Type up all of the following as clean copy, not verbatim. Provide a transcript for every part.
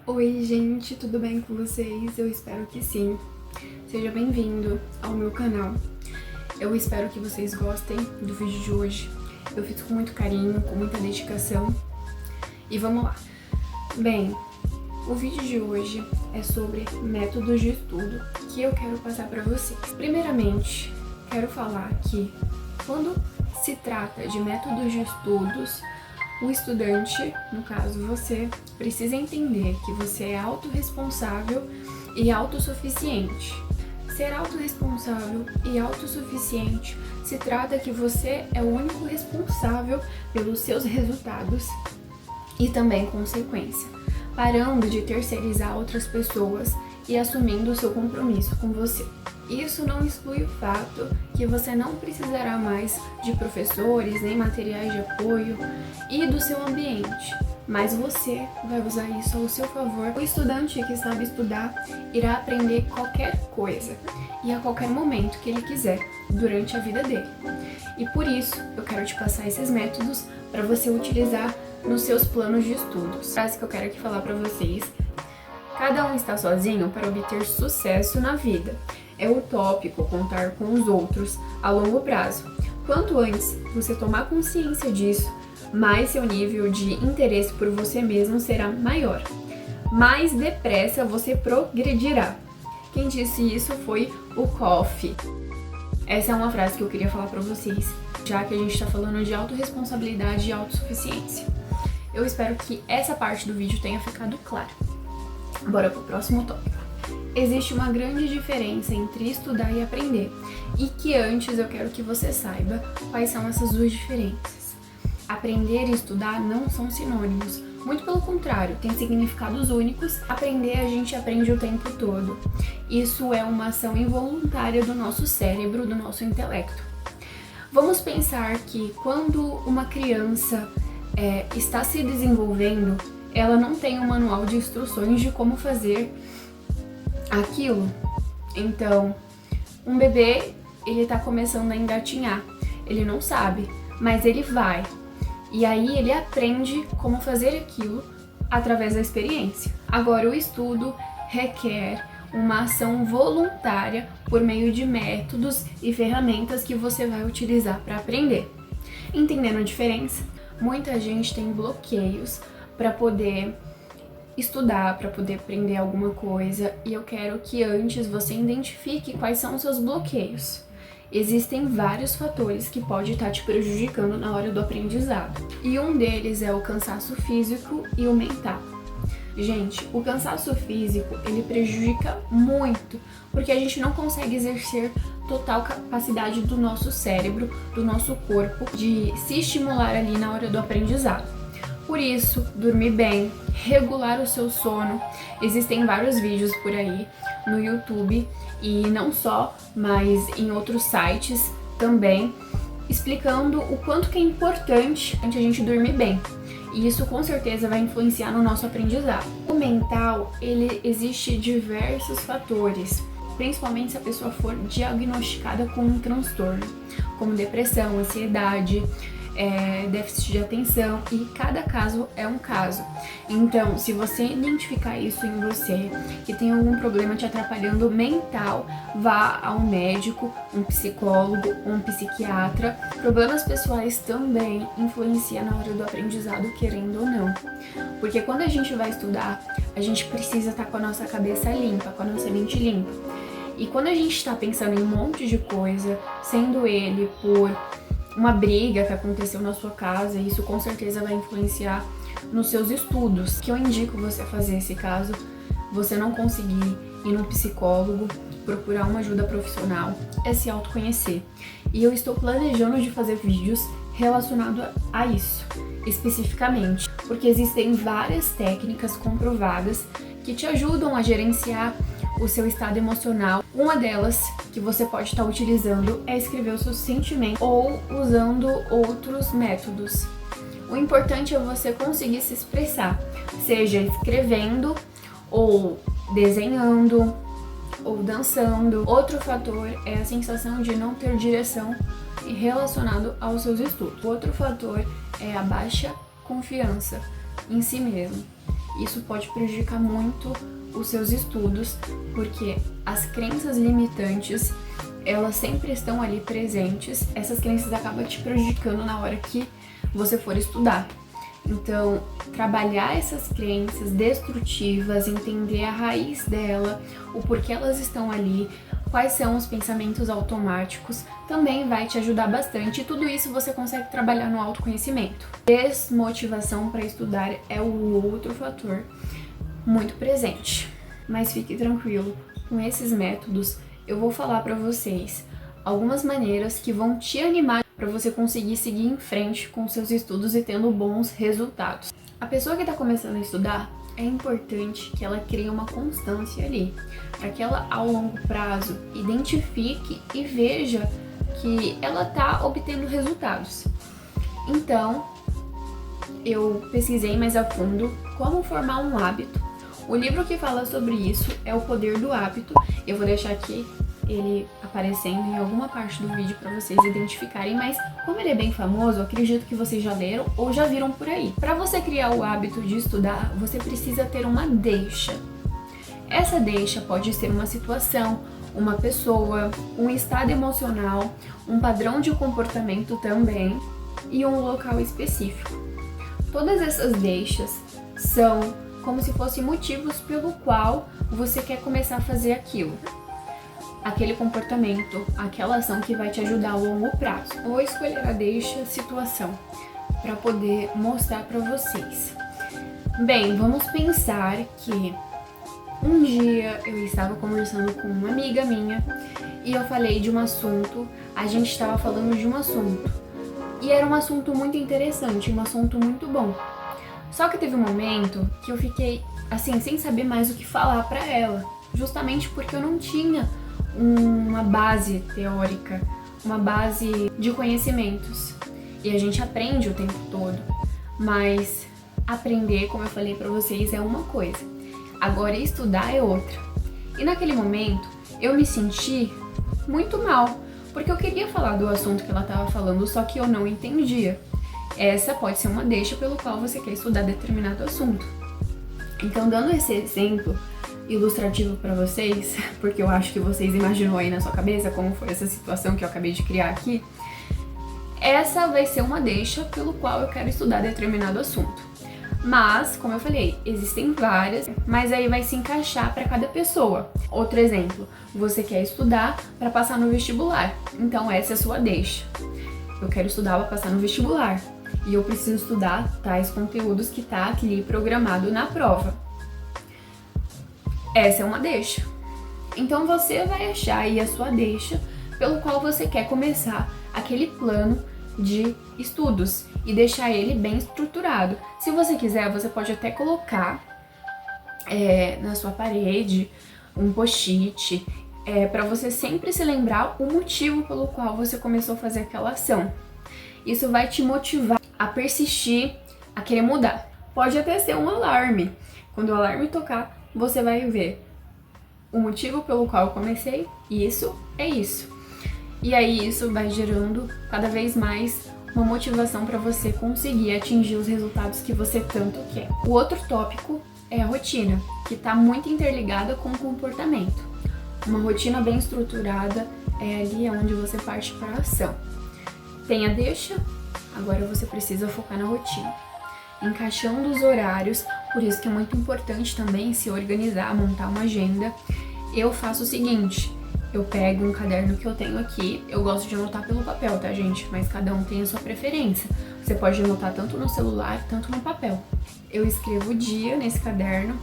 Oi gente, tudo bem com vocês? Eu espero que sim. Seja bem-vindo ao meu canal. Eu espero que vocês gostem do vídeo de hoje. Eu fiz com muito carinho, com muita dedicação. E vamos lá. Bem, o vídeo de hoje é sobre métodos de estudo que eu quero passar para vocês. Primeiramente, quero falar que quando se trata de métodos de estudos, o estudante, no caso você, precisa entender que você é autorresponsável e autossuficiente. Ser autorresponsável e autossuficiente se trata que você é o único responsável pelos seus resultados e também consequência, parando de terceirizar outras pessoas e assumindo o seu compromisso com você. Isso não exclui o fato que você não precisará mais de professores nem materiais de apoio e do seu ambiente, mas você vai usar isso ao seu favor. O estudante que sabe estudar irá aprender qualquer coisa e a qualquer momento que ele quiser durante a vida dele. E por isso eu quero te passar esses métodos para você utilizar nos seus planos de estudos. A frase que eu quero aqui falar para vocês: cada um está sozinho para obter sucesso na vida. É utópico contar com os outros a longo prazo. Quanto antes você tomar consciência disso, mais seu nível de interesse por você mesmo será maior. Mais depressa você progredirá. Quem disse isso foi o Kofi. Essa é uma frase que eu queria falar para vocês, já que a gente está falando de autorresponsabilidade e autossuficiência. Eu espero que essa parte do vídeo tenha ficado clara. Bora pro próximo tópico. Existe uma grande diferença entre estudar e aprender, e que antes eu quero que você saiba quais são essas duas diferenças. Aprender e estudar não são sinônimos, muito pelo contrário, têm significados únicos. Aprender a gente aprende o tempo todo. Isso é uma ação involuntária do nosso cérebro, do nosso intelecto. Vamos pensar que quando uma criança está se desenvolvendo, ela não tem um manual de instruções de como fazer aquilo. Então, um bebê, ele tá começando a engatinhar, ele não sabe, mas ele vai. E aí ele aprende como fazer aquilo através da experiência. Agora, o estudo requer uma ação voluntária por meio de métodos e ferramentas que você vai utilizar para aprender. Entendendo a diferença? Muita gente tem bloqueios para poder estudar, para poder aprender alguma coisa, e eu quero que antes você identifique quais são os seus bloqueios. Existem vários fatores que podem estar te prejudicando na hora do aprendizado, e um deles é o cansaço físico e o mental. Gente, o cansaço físico, ele prejudica muito, porque a gente não consegue exercer total capacidade do nosso cérebro, do nosso corpo, de se estimular ali na hora do aprendizado. Por isso, dormir bem, regular o seu sono. Existem vários vídeos por aí no YouTube, e não só, mas em outros sites também, explicando o quanto que é importante a gente dormir bem. E isso com certeza vai influenciar no nosso aprendizado. O mental, ele existe diversos fatores, principalmente se a pessoa for diagnosticada com um transtorno, como depressão, ansiedade, déficit de atenção, e cada caso é um caso. Então, se você identificar isso em você, que tem algum problema te atrapalhando mental, vá a um médico, um psicólogo, um psiquiatra. Problemas pessoais também influenciam na hora do aprendizado, querendo ou não. Porque quando a gente vai estudar, a gente precisa estar com a nossa cabeça limpa, com a nossa mente limpa. E quando a gente está pensando em um monte de coisa, sendo ele por uma briga que aconteceu na sua casa, isso com certeza vai influenciar nos seus estudos. O que eu indico você fazer, se caso você não conseguir ir no psicólogo, procurar uma ajuda profissional, é se autoconhecer. E eu estou planejando de fazer vídeos relacionados a isso, especificamente, porque existem várias técnicas comprovadas que te ajudam a gerenciar o seu estado emocional. Uma delas que você pode estar utilizando é escrever os seus sentimentos ou usando outros métodos. O importante é você conseguir se expressar, seja escrevendo ou desenhando ou dançando. Outro fator é a sensação de não ter direção relacionado aos seus estudos. Outro fator é a baixa confiança em si mesmo. isso pode prejudicar muito os seus estudos, porque as crenças limitantes, elas sempre estão ali presentes. Essas crenças acabam te prejudicando na hora que você for estudar. Então, trabalhar essas crenças destrutivas, entender a raiz dela, o porquê elas estão ali, quais são os pensamentos automáticos, também vai te ajudar bastante. E tudo isso você consegue trabalhar no autoconhecimento. Desmotivação para estudar é o outro fator muito presente. Mas fique tranquilo, com esses métodos eu vou falar para vocês algumas maneiras que vão te animar para você conseguir seguir em frente com seus estudos e tendo bons resultados. A pessoa que está começando a estudar, é importante que ela crie uma constância ali, para que ela, ao longo prazo, identifique e veja que ela está obtendo resultados. Então, eu pesquisei mais a fundo como formar um hábito. O livro que fala sobre isso é O Poder do Hábito. Eu vou deixar aqui ele aparecendo em alguma parte do vídeo para vocês identificarem, mas como ele é bem famoso, eu acredito que vocês já leram ou já viram por aí. Para você criar o hábito de estudar, você precisa ter uma deixa. Essa deixa pode ser uma situação, uma pessoa, um estado emocional, um padrão de comportamento também e um local específico. Todas essas deixas são como se fossem motivos pelo qual você quer começar a fazer aquilo. Aquele comportamento, aquela ação que vai te ajudar a longo prazo. Vou escolher a deixa situação para poder mostrar para vocês. Bem, vamos pensar que um dia eu estava conversando com uma amiga minha e eu falei de um assunto, a gente estava falando de um assunto e era um assunto muito interessante, um assunto muito bom. Só que teve um momento que eu fiquei assim, sem saber mais o que falar para ela, justamente porque eu não tinha uma base teórica, uma base de conhecimentos. E a gente aprende o tempo todo, mas aprender, como eu falei pra vocês, é uma coisa. Agora estudar é outra. E naquele momento eu me senti muito mal, porque eu queria falar do assunto que ela estava falando, só que eu não entendia. Essa pode ser uma deixa pelo qual você quer estudar determinado assunto. Então, dando esse exemplo ilustrativo para vocês, porque eu acho que vocês imaginam aí na sua cabeça como foi essa situação que eu acabei de criar aqui, essa vai ser uma deixa pelo qual eu quero estudar determinado assunto. Mas, como eu falei, existem várias, mas aí vai se encaixar para cada pessoa. Outro exemplo, você quer estudar para passar no vestibular, então essa é a sua deixa. Eu quero estudar para passar no vestibular e eu preciso estudar tais conteúdos que tá ali programado na prova. Essa é uma deixa. Então você vai achar aí a sua deixa pelo qual você quer começar aquele plano de estudos e deixar ele bem estruturado. Se você quiser, você pode até colocar na sua parede um post-it para você sempre se lembrar o motivo pelo qual você começou a fazer aquela ação. Isso vai te motivar a persistir, a querer mudar. Pode até ser um alarme. Quando o alarme tocar, você vai ver o motivo pelo qual eu comecei, isso é isso. E aí isso vai gerando cada vez mais uma motivação para você conseguir atingir os resultados que você tanto quer. O outro tópico é a rotina, que está muito interligada com o comportamento. Uma rotina bem estruturada é ali onde você parte para a ação. Tem a deixa, agora você precisa focar na rotina. Encaixando os horários, por isso que é muito importante também se organizar, montar uma agenda. Eu faço o seguinte, eu pego um caderno que eu tenho aqui, eu gosto de anotar pelo papel, tá, gente? Mas cada um tem a sua preferência. Você pode anotar tanto no celular, tanto no papel. Eu escrevo o dia nesse caderno,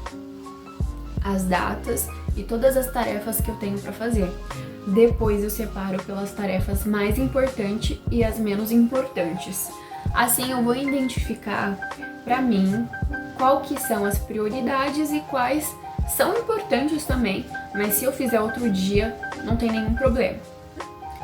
as datas e todas as tarefas que eu tenho para fazer. Depois eu separo pelas tarefas mais importantes e as menos importantes. Assim eu vou identificar para mim qual que são as prioridades e quais são importantes também, mas se eu fizer outro dia, não tem nenhum problema.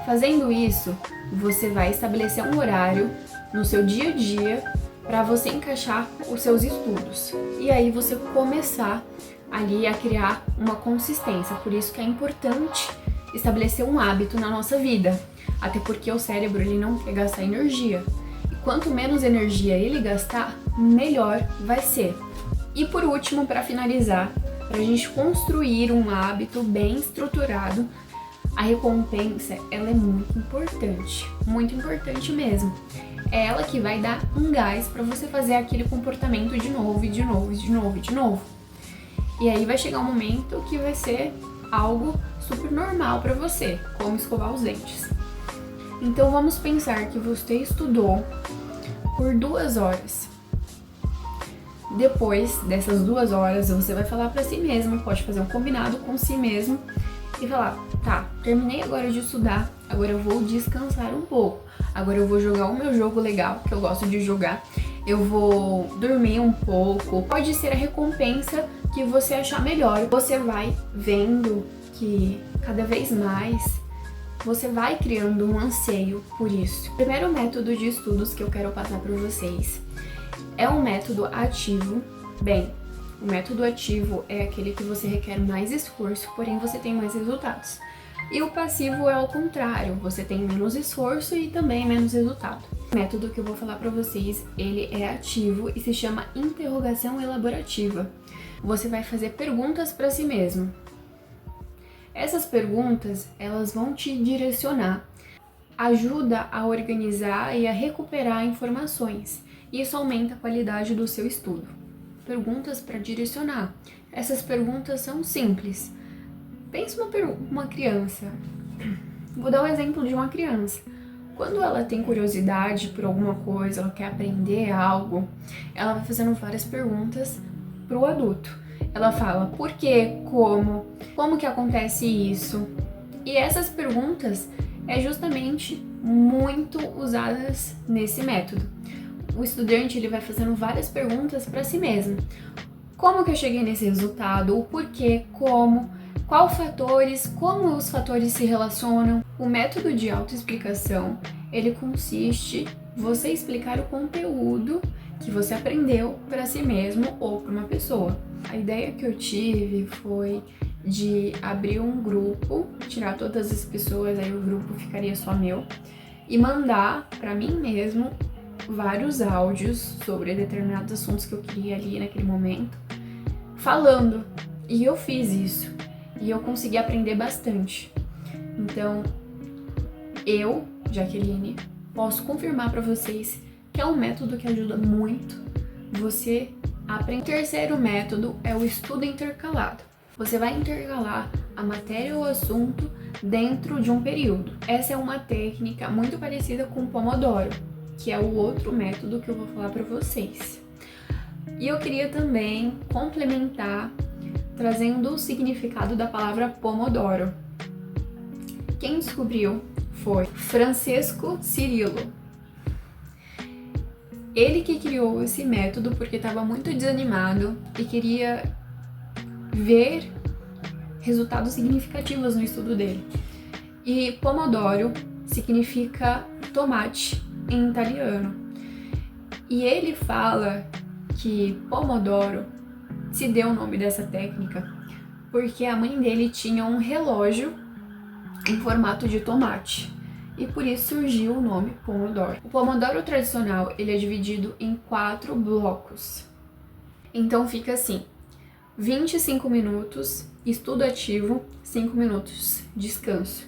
Fazendo isso, você vai estabelecer um horário no seu dia a dia para você encaixar os seus estudos. E aí você começar ali a criar uma consistência. Por isso que é importante estabelecer um hábito na nossa vida. Até porque o cérebro ele não quer gastar energia. E quanto menos energia ele gastar, melhor vai ser. E por último, para finalizar, para a gente construir um hábito bem estruturado, a recompensa, ela é muito importante mesmo. É ela que vai dar um gás para você fazer aquele comportamento de novo, e de novo, e de novo, e de novo. E aí vai chegar um momento que vai ser algo super normal para você, como escovar os dentes. Então vamos pensar que você estudou por 2 horas. Depois dessas 2 horas, você vai falar para si mesmo, pode fazer um combinado com si mesmo e falar: tá, terminei agora de estudar, agora eu vou descansar um pouco, agora eu vou jogar o meu jogo legal, que eu gosto de jogar, eu vou dormir um pouco. Pode ser a recompensa que você achar melhor. Você vai vendo que cada vez mais você vai criando um anseio por isso. O primeiro método de estudos que eu quero passar para vocês é um método ativo. Bem, o método ativo é aquele que você requer mais esforço, porém você tem mais resultados. E o passivo é ao contrário, você tem menos esforço e também menos resultado. O método que eu vou falar para vocês, ele é ativo e se chama interrogação elaborativa. Você vai fazer perguntas para si mesmo. Essas perguntas, elas vão te direcionar, ajuda a organizar e a recuperar informações. Isso aumenta a qualidade do seu estudo. Perguntas para direcionar. Essas perguntas são simples. Pense uma criança. Vou dar um exemplo de uma criança. Quando ela tem curiosidade por alguma coisa, ela quer aprender algo, ela vai fazendo várias perguntas para o adulto. Ela fala por quê, como que acontece isso? E essas perguntas é justamente muito usadas nesse método. O estudante ele vai fazendo várias perguntas para si mesmo. Como que eu cheguei nesse resultado? O porquê? Como os fatores se relacionam? O método de autoexplicação, ele consiste em você explicar o conteúdo que você aprendeu para si mesmo ou para uma pessoa. A ideia que eu tive foi de abrir um grupo, tirar todas as pessoas, aí o grupo ficaria só meu, e mandar para mim mesmo vários áudios sobre determinados assuntos que eu queria ali naquele momento, falando. E eu fiz isso. E eu consegui aprender bastante. Então, eu, Jaqueline, posso confirmar para vocês que é um método que ajuda muito você a aprender. O terceiro método é o estudo intercalado. Você vai intercalar a matéria ou assunto dentro de um período. Essa é uma técnica muito parecida com o Pomodoro, que é o outro método que eu vou falar para vocês. E eu queria também complementar trazendo o significado da palavra Pomodoro. Quem descobriu foi Francesco Cirillo. Ele que criou esse método porque estava muito desanimado e queria ver resultados significativos no estudo dele. E Pomodoro significa tomate em italiano. E ele fala que Pomodoro se deu o nome dessa técnica porque a mãe dele tinha um relógio em formato de tomate e por isso surgiu o nome Pomodoro. O Pomodoro tradicional, ele é dividido em 4 blocos. Então fica assim: 25 minutos, estudo ativo, 5 minutos, descanso.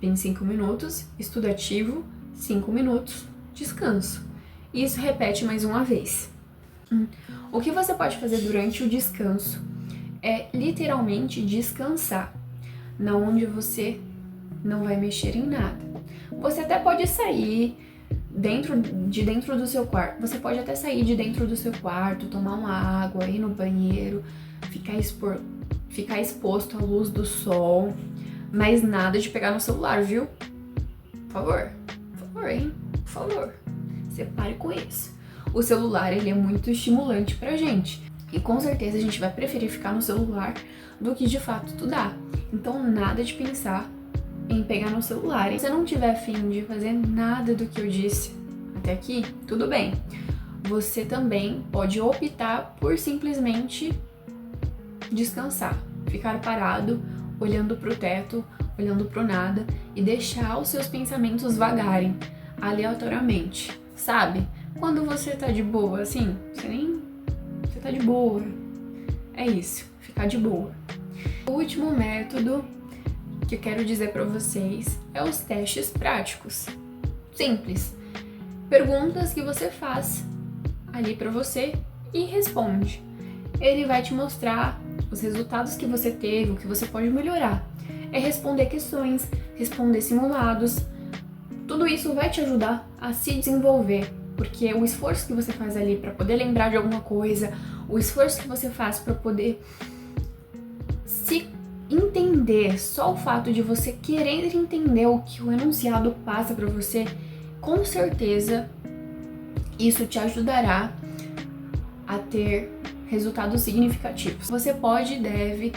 25 minutos, estudo ativo, 5 minutos, descanso. E isso repete mais uma vez. O que você pode fazer durante o descanso é literalmente descansar, na onde você não vai mexer em nada. Você até pode sair de dentro do seu quarto. Você pode até sair de dentro do seu quarto, tomar uma água, ir no banheiro, ficar exposto à luz do sol, mas nada de pegar no celular, viu? Por favor, hein? Por favor, separe com isso. O celular, ele é muito estimulante pra gente. E com certeza a gente vai preferir ficar no celular do que de fato estudar. Então nada de pensar em pegar no celular. Se você não tiver afim de fazer nada do que eu disse até aqui, tudo bem. Você também pode optar por simplesmente descansar. Ficar parado, olhando pro teto, olhando pro nada e deixar os seus pensamentos vagarem aleatoriamente. Sabe? Quando você tá de boa, assim, você tá de boa, É isso, ficar de boa. O último método que eu quero dizer para vocês é os testes práticos. Simples. Perguntas que você faz ali para você e responde. Ele vai te mostrar os resultados que você teve, o que você pode melhorar. É responder questões, responder simulados. Tudo isso vai te ajudar a se desenvolver, porque o esforço que você faz ali para poder lembrar de alguma coisa, o esforço que você faz para poder se entender, só o fato de você querer entender o que o enunciado passa para você, com certeza isso te ajudará a ter resultados significativos. Você pode e deve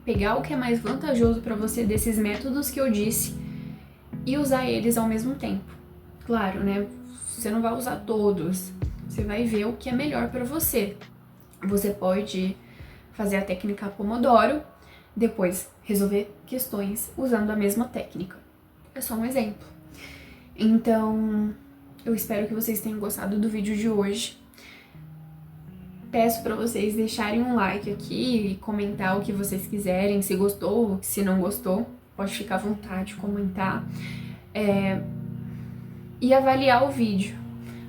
pegar o que é mais vantajoso para você desses métodos que eu disse e usar eles ao mesmo tempo. Claro, né? Você não vai usar todos. Você vai ver o que é melhor para você. Você pode fazer a técnica Pomodoro, depois resolver questões usando a mesma técnica. É só um exemplo. Então, eu espero que vocês tenham gostado do vídeo de hoje. Peço para vocês deixarem um like aqui e comentar o que vocês quiserem, se gostou, se não gostou, pode ficar à vontade de comentar. E avaliar o vídeo.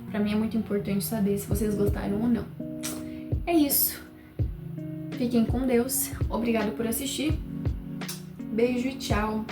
Para mim é muito importante saber se vocês gostaram ou não. É isso. Fiquem com Deus. Obrigado por assistir. Beijo e tchau.